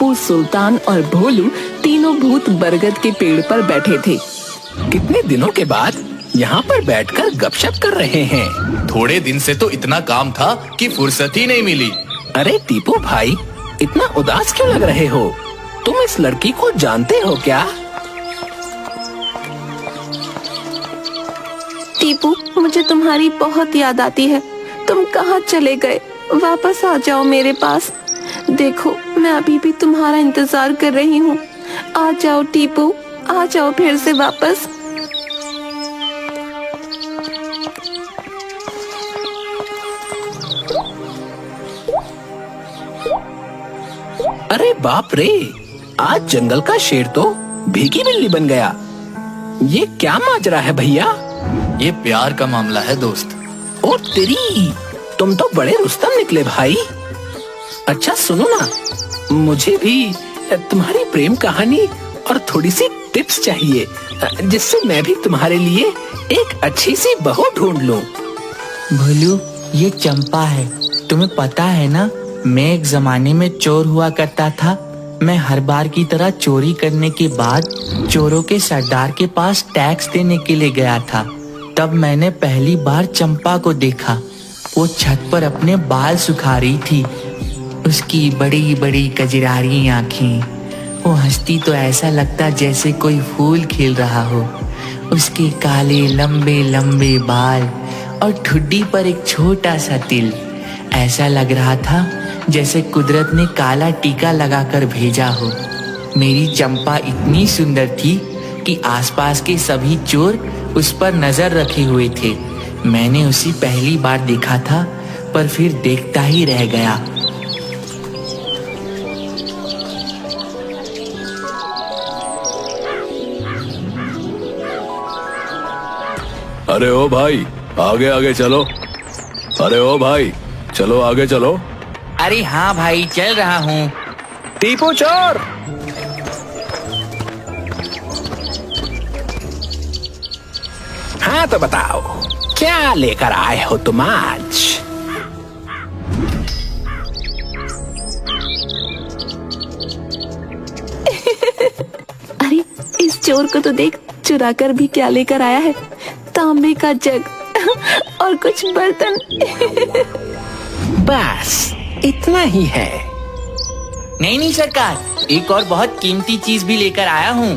टीपू, सुल्तान और भोलू तीनों भूत बरगद के पेड़ पर बैठे थे। कितने दिनों के बाद यहाँ पर बैठकर गपशप कर रहे हैं। थोड़े दिन से तो इतना काम था कि फुर्सत ही नहीं मिली। अरे टीपू भाई, इतना उदास क्यों लग रहे हो? तुम इस लड़की को जानते हो क्या? टीपू, मुझे तुम्हारी बहुत याद आती है। तुम कहाँ चले गए? वापस आ जाओ मेरे पास। देखो, मैं अभी भी तुम्हारा इंतजार कर रही हूँ। आ जाओ टीपू, आ जाओ फिर से वापस। अरे बाप रे, आज जंगल का शेर तो भीगी बिल्ली बन गया। ये क्या माजरा है भैया? ये प्यार का मामला है दोस्त। ओ तेरी, तुम तो बड़े रुस्तम निकले भाई। अच्छा सुनो ना, मुझे भी तुम्हारी प्रेम कहानी और थोड़ी सी टिप्स चाहिए, जिससे मैं भी तुम्हारे लिए एक अच्छी सी बहू ढूंढ लूं। भोलू, ये चंपा है। तुम्हें पता है ना, मैं एक जमाने में चोर हुआ करता था। मैं हर बार की तरह चोरी करने के बाद चोरों के सरदार के पास टैक्स देने के लिए गया था। तब मैंने पहली बार चंपा को देखा। वो छत पर अपने बाल सुखा रही थी। उसकी बड़ी बड़ी कजरारी आंखें, वो हंसती तो ऐसा लगता जैसे कोई फूल खिल रहा हो। उसके काले लंबे लंबे बाल और ठुड्डी पर एक छोटा सा तिल। ऐसा लग रहा था जैसे कुदरत ने काला टीका लगाकर भेजा हो। मेरी चंपा इतनी सुंदर थी कि आसपास के सभी चोर उस पर नजर रखे हुए थे। मैंने उसे पहली बार देखा था, पर फिर देखता ही रह गया। अरे ओ भाई, आगे आगे चलो। अरे ओ भाई, चलो आगे चलो। अरे हाँ भाई, चल रहा हूँ। टीपू चोर! हाँ तो बताओ, क्या लेकर आए हो तुम आज? अरे, इस चोर को तो देख, चुरा कर भी क्या लेकर आया है। तांबे का जग और कुछ बर्तन। बस इतना ही है? नहीं नहीं सरकार, एक और बहुत कीमती चीज भी लेकर आया हूँ।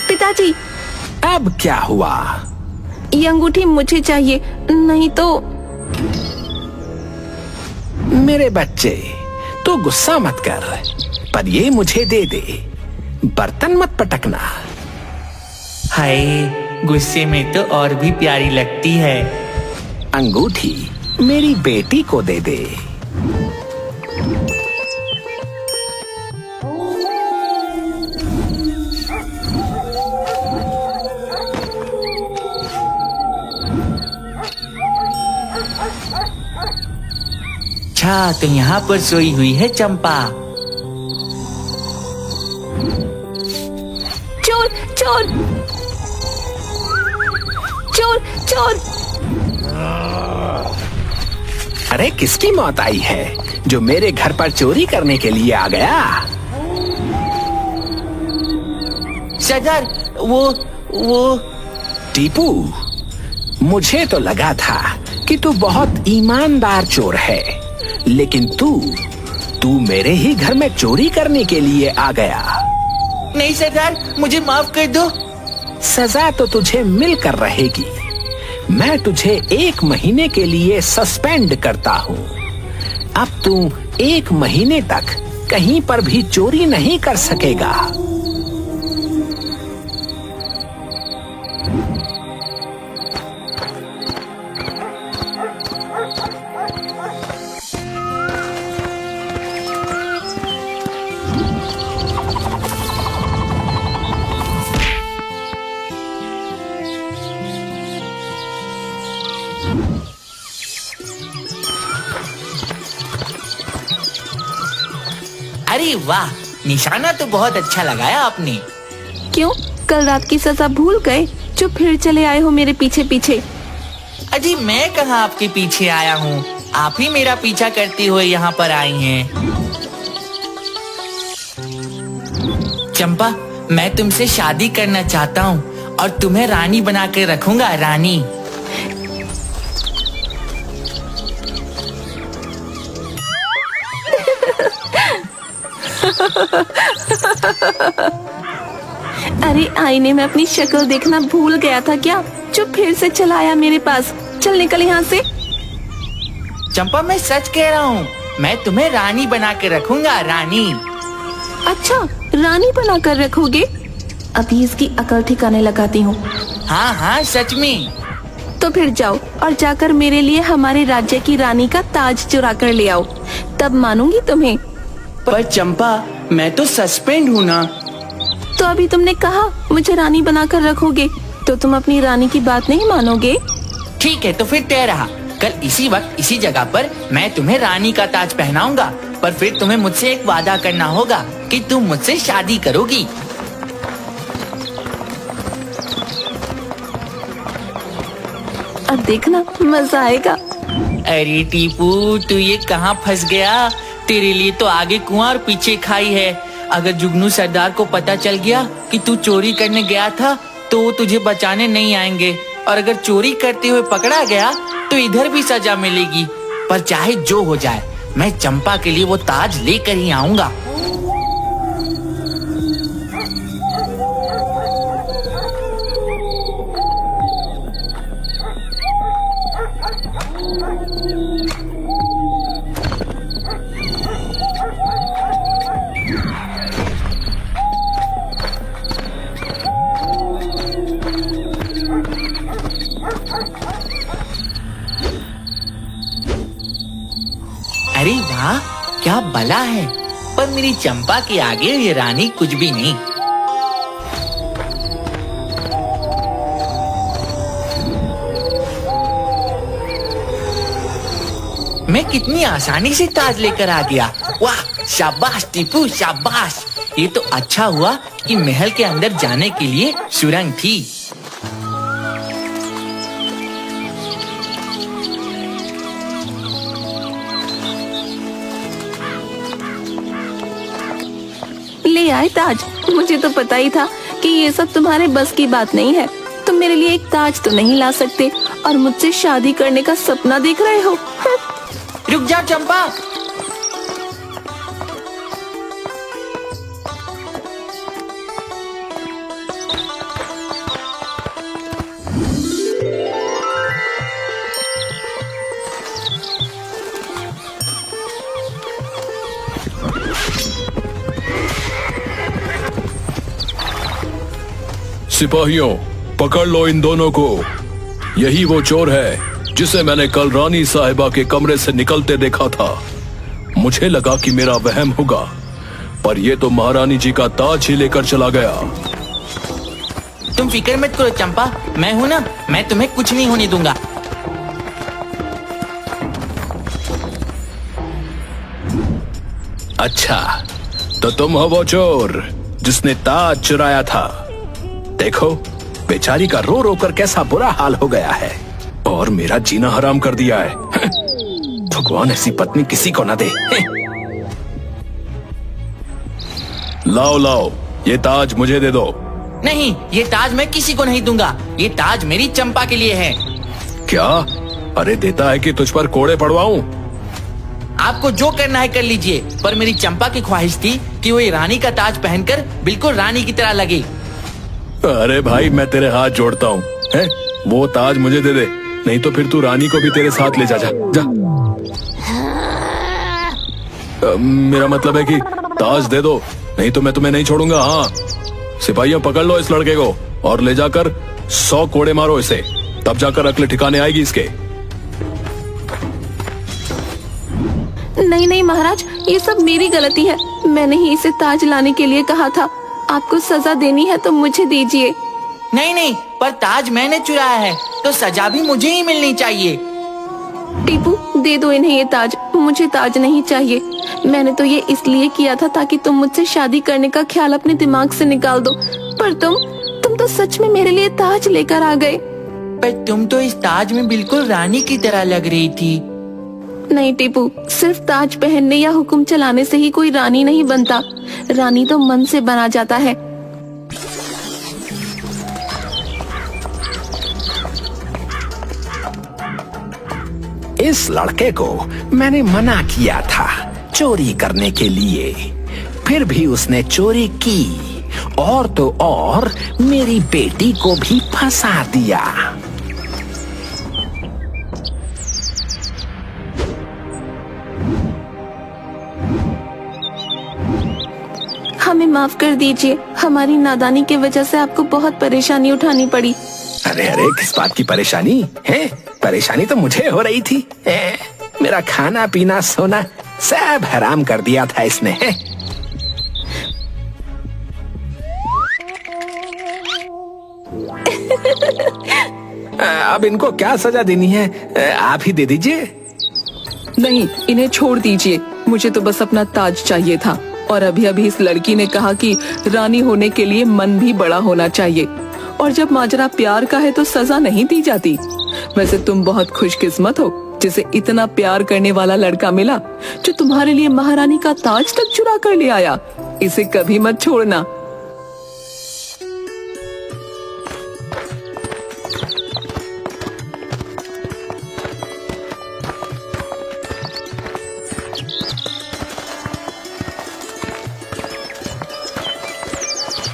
पिताजी, अब क्या हुआ? ये अंगूठी मुझे चाहिए, नहीं तो। मेरे बच्चे, तू गुस्सा मत कर, पर ये मुझे दे दे। बर्तन मत पटकना। हाय, गुस्से में तो और भी प्यारी लगती है। अंगूठी मेरी बेटी को दे दे। अच्छा, तो यहाँ पर सोई हुई है चंपा। चोर चोर चोर चोर! अरे किसकी मौत आई है जो मेरे घर पर चोरी करने के लिए आ गया? सरदार, वो टीपू, मुझे तो लगा था कि तू बहुत ईमानदार चोर है, लेकिन तू मेरे ही घर में चोरी करने के लिए आ गया। नहीं सरदार, मुझे माफ कर दो। सजा तो तुझे मिलकर रहेगी। मैं तुझे 1 महीने के लिए सस्पेंड करता हूँ। अब तू 1 महीने तक कहीं पर भी चोरी नहीं कर सकेगा। अरे वाह, निशाना तो बहुत अच्छा लगाया आपने। क्यों, कल रात की सजा भूल गए जो फिर चले आए हो मेरे पीछे पीछे। अजी मैं कहाँ आपके पीछे आया हूँ, आप ही मेरा पीछा करते हुए यहाँ पर आई हैं। चंपा, मैं तुमसे शादी करना चाहता हूँ और तुम्हें रानी बना के रखूंगा, रानी। अरे आईने में अपनी शक्ल देखना भूल गया था क्या, जो फिर से चला आया मेरे पास। चल निकल यहाँ से। चंपा, मैं सच कह रहा हूँ, मैं तुम्हें रानी बना के रखूंगा, रानी। अच्छा, रानी बना कर रखोगे? अभी इसकी अकल ठिकाने लगाती हूँ। हाँ हाँ, सच में। तो फिर जाओ और जाकर मेरे लिए हमारे राज्य की रानी का ताज चुरा कर ले आओ, तब मानूंगी तुम्हें। पर चंपा, मैं तो सस्पेंड हूँ ना। तो अभी तुमने कहा मुझे रानी बना कर रखोगे, तो तुम अपनी रानी की बात नहीं मानोगे? ठीक है, तो फिर तय रहा। कल इसी वक्त इसी जगह पर मैं तुम्हें रानी का ताज पहनाऊंगा, पर फिर तुम्हें मुझसे एक वादा करना होगा कि तुम मुझसे शादी करोगी। अब देखना मजा आएगा। अरे टीपू, तू ये कहाँ फंस गया? तेरे लिए तो आगे कुआं और पीछे खाई है। अगर जुगनू सरदार को पता चल गया कि तू चोरी करने गया था तो वो तुझे बचाने नहीं आएंगे, और अगर चोरी करते हुए पकड़ा गया तो इधर भी सजा मिलेगी। पर चाहे जो हो जाए, मैं चंपा के लिए वो ताज लेकर ही आऊंगा। अरे वाह, क्या भला है। पर मेरी चंपा के आगे ये रानी कुछ भी नहीं। मैं कितनी आसानी से ताज लेकर आ गया। वाह, शाबाश टीपू, शाबाश। ये तो अच्छा हुआ कि महल के अंदर जाने के लिए सुरंग थी। ले आए ताज। मुझे तो पता ही था कि ये सब तुम्हारे बस की बात नहीं है। तुम मेरे लिए एक ताज तो नहीं ला सकते और मुझसे शादी करने का सपना देख रहे हो। रुक जा चंपा। सिपाहियों, पकड़ लो इन दोनों को। यही वो चोर है जिसे मैंने कल रानी साहिबा के कमरे से निकलते देखा था। मुझे लगा कि मेरा वहम होगा, पर ये तो महारानी जी का ताज ही लेकर चला गया। तुम फिक्र मत करो चंपा, मैं हूं ना, मैं तुम्हें कुछ नहीं होने दूंगा। अच्छा, तो तुम हो वो चोर जिसने ताज चुराया था। देखो, बेचारी का रो रो कर कैसा बुरा हाल हो गया है और मेरा जीना हराम कर दिया है। भगवान ऐसी पत्नी किसी को ना दे। लाओ लाओ, ये ताज मुझे दे दो। नहीं, ये ताज मैं किसी को नहीं दूंगा। ये ताज मेरी चंपा के लिए है। क्या? अरे देता है कि तुझ पर कोड़े पड़वाऊं? आपको जो करना है कर लीजिए, पर मेरी चंपा की ख्वाहिश थी कि वो ये रानी का ताज पहनकर बिल्कुल रानी की तरह लगे। अरे भाई, मैं तेरे हाथ जोड़ता हूँ, हैं? वो ताज मुझे दे दे, नहीं तो फिर तू रानी को भी तेरे साथ ले जा। मेरा मतलब है कि ताज दे दो, नहीं तो मैं तुम्हें नहीं छोड़ूंगा। हाँ, सिपाहियों, पकड़ लो इस लड़के को और ले जाकर 100 कोड़े मारो इसे, तब जाकर अक्ल ठिकाने आएगी इसके। नहीं नहीं महाराज, ये सब मेरी गलती है। मैंने ही इसे ताज लाने के लिए कहा था। आपको सजा देनी है तो मुझे दीजिए। नहीं नहीं, पर ताज मैंने चुराया है तो सजा भी मुझे ही मिलनी चाहिए। टीपू, दे दो इन्हें ये ताज। मुझे ताज नहीं चाहिए। मैंने तो ये इसलिए किया था ताकि तुम मुझसे शादी करने का ख्याल अपने दिमाग से निकाल दो, पर तुम तो सच में मेरे लिए ताज लेकर आ गए। पर तुम तो इस ताज में बिल्कुल रानी की तरह लग रही थी। नहीं टीपू, सिर्फ ताज पहनने या हुक्म चलाने से ही कोई रानी नहीं बनता। रानी तो मन से बना जाता है। इस लड़के को मैंने मना किया था चोरी करने के लिए, फिर भी उसने चोरी की और तो और मेरी बेटी को भी फंसा दिया। हमें माफ कर दीजिए, हमारी नादानी की वजह से आपको बहुत परेशानी उठानी पड़ी। अरे अरे, किस बात की परेशानी है? परेशानी तो मुझे हो रही थी। मेरा खाना पीना सोना सब हराम कर दिया था इसने। अब इनको क्या सजा देनी है, आप ही दे दीजिए। नहीं, इन्हें छोड़ दीजिए। मुझे तो बस अपना ताज चाहिए था। और अभी अभी इस लड़की ने कहा कि रानी होने के लिए मन भी बड़ा होना चाहिए, और जब माजरा प्यार का है तो सजा नहीं दी जाती। वैसे तुम बहुत खुशकिस्मत हो जिसे इतना प्यार करने वाला लड़का मिला, जो तुम्हारे लिए महारानी का ताज तक चुरा कर ले आया। इसे कभी मत छोड़ना।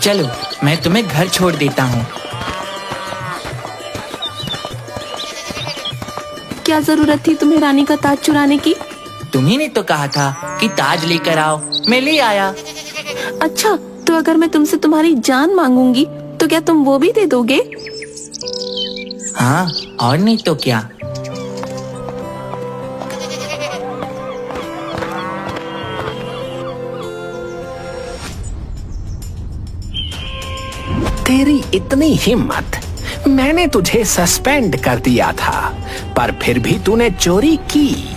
चलो, मैं तुम्हें घर छोड़ देता हूँ। क्या जरूरत थी तुम्हें रानी का ताज चुराने की? तुम्ही ने तो कहा था कि ताज लेकर आओ, मैं ले आया। अच्छा, तो अगर मैं तुमसे तुम्हारी जान मांगूंगी तो क्या तुम वो भी दे दोगे? हाँ, और नहीं तो क्या। तेरी इतनी हिम्मत! मैंने तुझे सस्पेंड कर दिया था, पर फिर भी तूने चोरी की।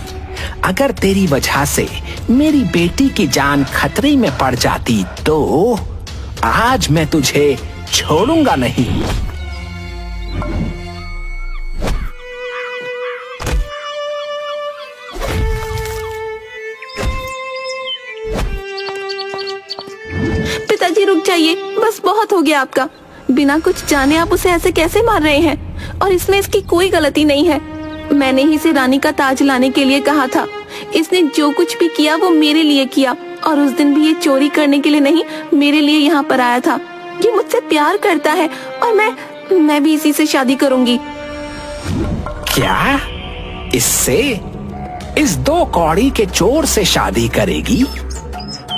अगर तेरी वजह से मेरी बेटी की जान खतरे में पड़ जाती तो आज मैं तुझे छोड़ूंगा नहीं। पिताजी रुक जाइए, बस बहुत हो गया आपका। बिना कुछ जाने आप उसे ऐसे कैसे मार रहे हैं? और इसमें इसकी कोई गलती नहीं है। मैंने ही इसे रानी का ताज लाने के लिए कहा था। इसने जो कुछ भी किया वो मेरे लिए किया, और उस दिन भी ये चोरी करने के लिए नहीं, मेरे लिए यहाँ पर आया था। ये मुझसे प्यार करता है और मैं भी इसी से शादी करूंगी। क्या? इससे? इस 2 कौड़ी के चोर से शादी करेगी?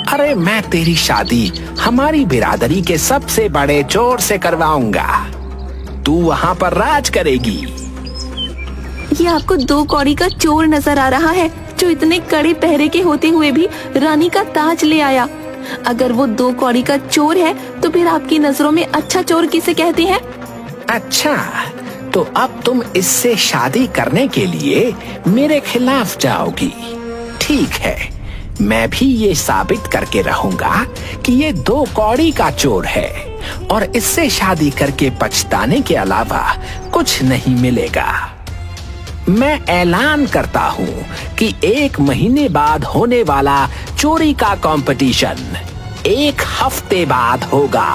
अरे मैं तेरी शादी हमारी बिरादरी के सबसे बड़े चोर से करवाऊंगा। तू वहाँ पर राज करेगी। ये आपको 2 कौड़ी का चोर नजर आ रहा है, जो इतने कड़े पहरे के होते हुए भी रानी का ताज ले आया। अगर वो 2 कौड़ी का चोर है तो फिर आपकी नजरों में अच्छा चोर किसे कहते हैं? अच्छा, तो अब तुम इससे शादी करने के लिए मेरे खिलाफ जाओगी। ठीक है, मैं भी ये साबित करके रहूंगा कि ये 2 कौड़ी का चोर है, और इससे शादी करके पछताने के अलावा कुछ नहीं मिलेगा। मैं ऐलान करता हूँ कि 1 महीने बाद होने वाला चोरी का कंपटीशन 1 हफ्ते बाद होगा,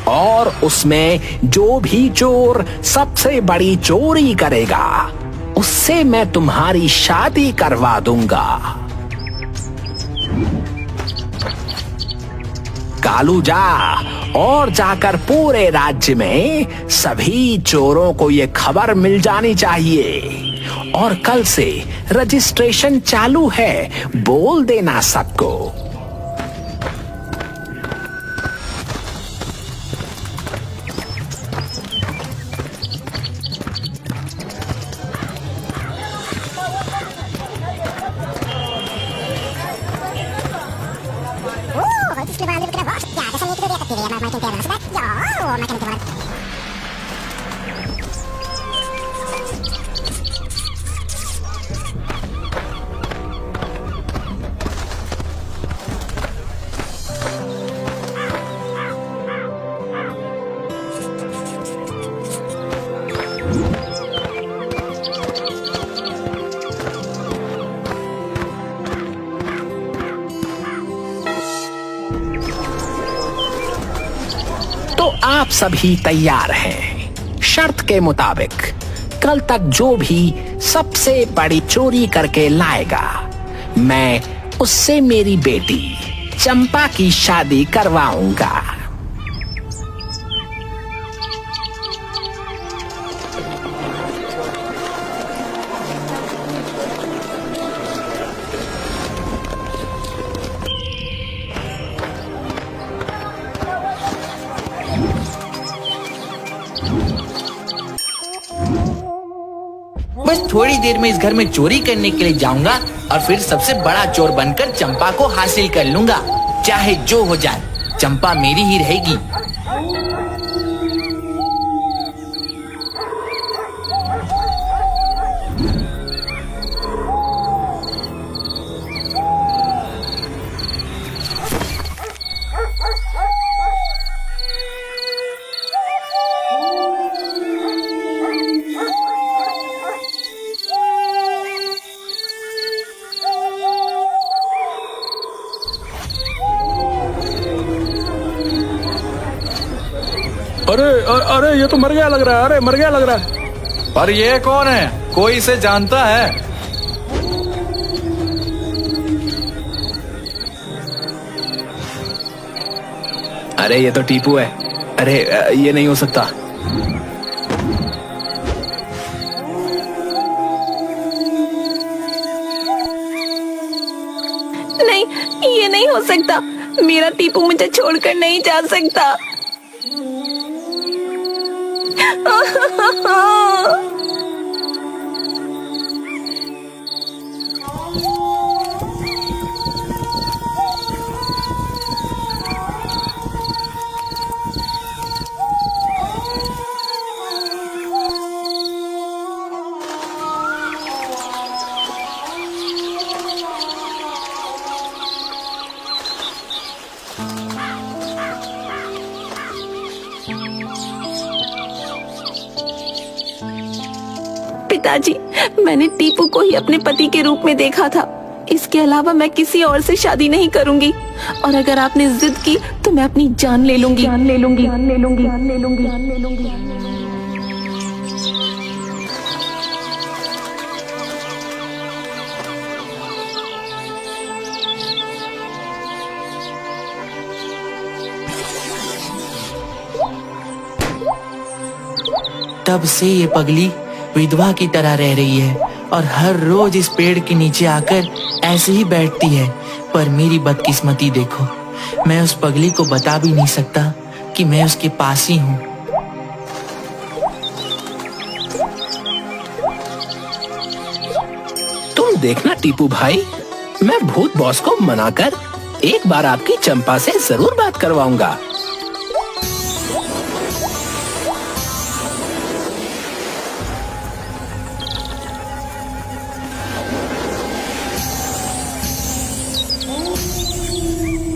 और उसमें जो भी चोर सबसे बड़ी चोरी करेगा उससे मैं तुम्हारी शादी करवा दूंगा। कालू जा और जाकर पूरे राज्य में सभी चोरों को ये खबर मिल जानी चाहिए, और कल से रजिस्ट्रेशन चालू है, बोल देना सबको। आप सभी तैयार हैं? शर्त के मुताबिक कल तक जो भी सबसे बड़ी चोरी करके लाएगा, मैं उससे मेरी बेटी चंपा की शादी करवाऊंगा। बस थोड़ी देर में इस घर में चोरी करने के लिए जाऊंगा और फिर सबसे बड़ा चोर बनकर चंपा को हासिल कर लूंगा। चाहे जो हो जाए, चंपा मेरी ही रहेगी। अरे अरे ये तो मर गया लग रहा है। अरे मर गया लग रहा है। पर ये कौन है? कोई इसे जानता है? अरे ये तो टीपू है। अरे ये नहीं हो सकता। नहीं, ये नहीं हो सकता। मेरा टीपू मुझे छोड़कर नहीं जा सकता। पिताजी, मैंने टीपू को ही अपने पति के रूप में देखा था। इसके अलावा मैं किसी और से शादी नहीं करूंगी, और अगर आपने जिद की तो मैं अपनी जान ले लूंगी। तब से ये पगली विधवा की तरह रह रही है और हर रोज इस पेड़ के नीचे आकर ऐसे ही बैठती है। पर मेरी बदकिस्मती देखो, मैं उस पगली को बता भी नहीं सकता कि मैं उसके पास ही हूँ। तुम देखना टीपू भाई, मैं भूत बॉस को मनाकर एक बार आपकी चंपा से जरूर बात करवाऊंगा।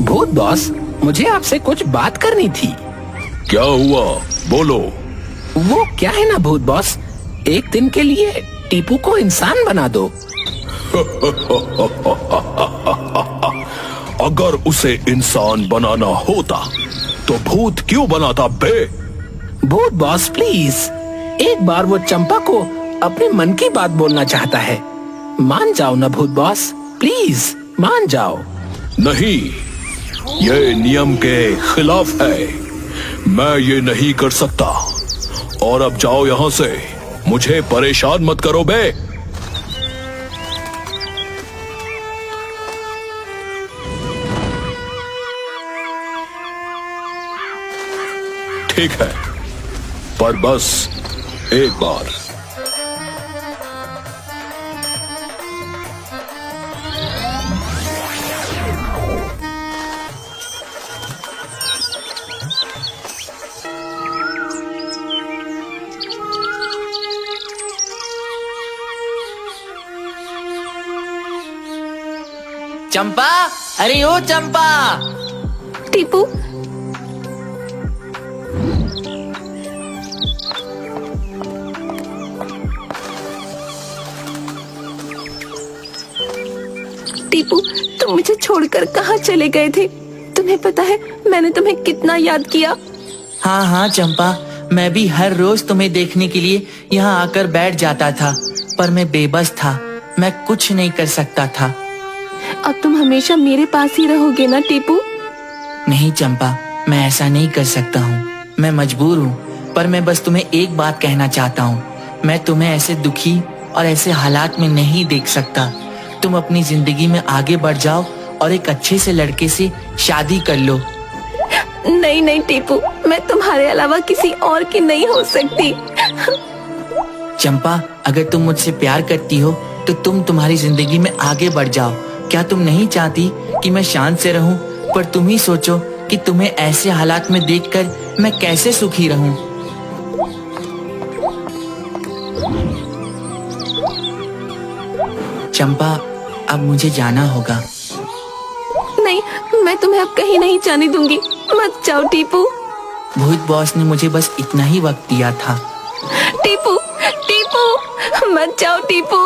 भूत बॉस, मुझे आपसे कुछ बात करनी थी। क्या हुआ? बोलो। वो क्या है ना भूत बॉस, एक दिन के लिए टीपू को इंसान बना दो। अगर उसे इंसान बनाना होता तो भूत क्यों बनाता बे? भूत बॉस प्लीज, एक बार वो चंपा को अपने मन की बात बोलना चाहता है। मान जाओ ना भूत बॉस, प्लीज मान जाओ। नहीं, ये नियम के खिलाफ है। मैं ये नहीं कर सकता। और अब जाओ यहाँ से, मुझे परेशान मत करो बे। ठीक है, पर बस एक बार। चंपा, अरे ओ चंपा। टीपू, टीपू, तुम मुझे छोड़कर कहाँ चले गए थे? तुम्हें पता है मैंने तुम्हें कितना याद किया। हाँ हाँ चंपा, मैं भी हर रोज तुम्हें देखने के लिए यहाँ आकर बैठ जाता था, पर मैं बेबस था, मैं कुछ नहीं कर सकता था। अब तुम हमेशा मेरे पास ही रहोगे ना टीपू? नहीं चंपा, मैं ऐसा नहीं कर सकता हूँ, मैं मजबूर हूँ। पर मैं बस तुम्हें एक बात कहना चाहता हूँ, मैं तुम्हें ऐसे दुखी और ऐसे हालात में नहीं देख सकता। तुम अपनी जिंदगी में आगे बढ़ जाओ और एक अच्छे से लड़के से शादी कर लो। नहीं नहीं टीपू, मैं तुम्हारे अलावा किसी और की नहीं हो सकती। चंपा, अगर तुम मुझसे प्यार करती हो तो तुम तुम्हारी जिंदगी में आगे बढ़ जाओ। क्या तुम नहीं चाहती कि मैं शांत से रहूं? पर तुम ही सोचो कि तुम्हें ऐसे हालात में देखकर मैं कैसे सुखी रहूं। चंपा, अब मुझे जाना होगा। नहीं, मैं तुम्हें अब कहीं नहीं जाने दूंगी। मत जाओ टीपू। भूत बॉस ने मुझे बस इतना ही वक्त दिया था। टीपू टीपू, मत जाओ टीपू।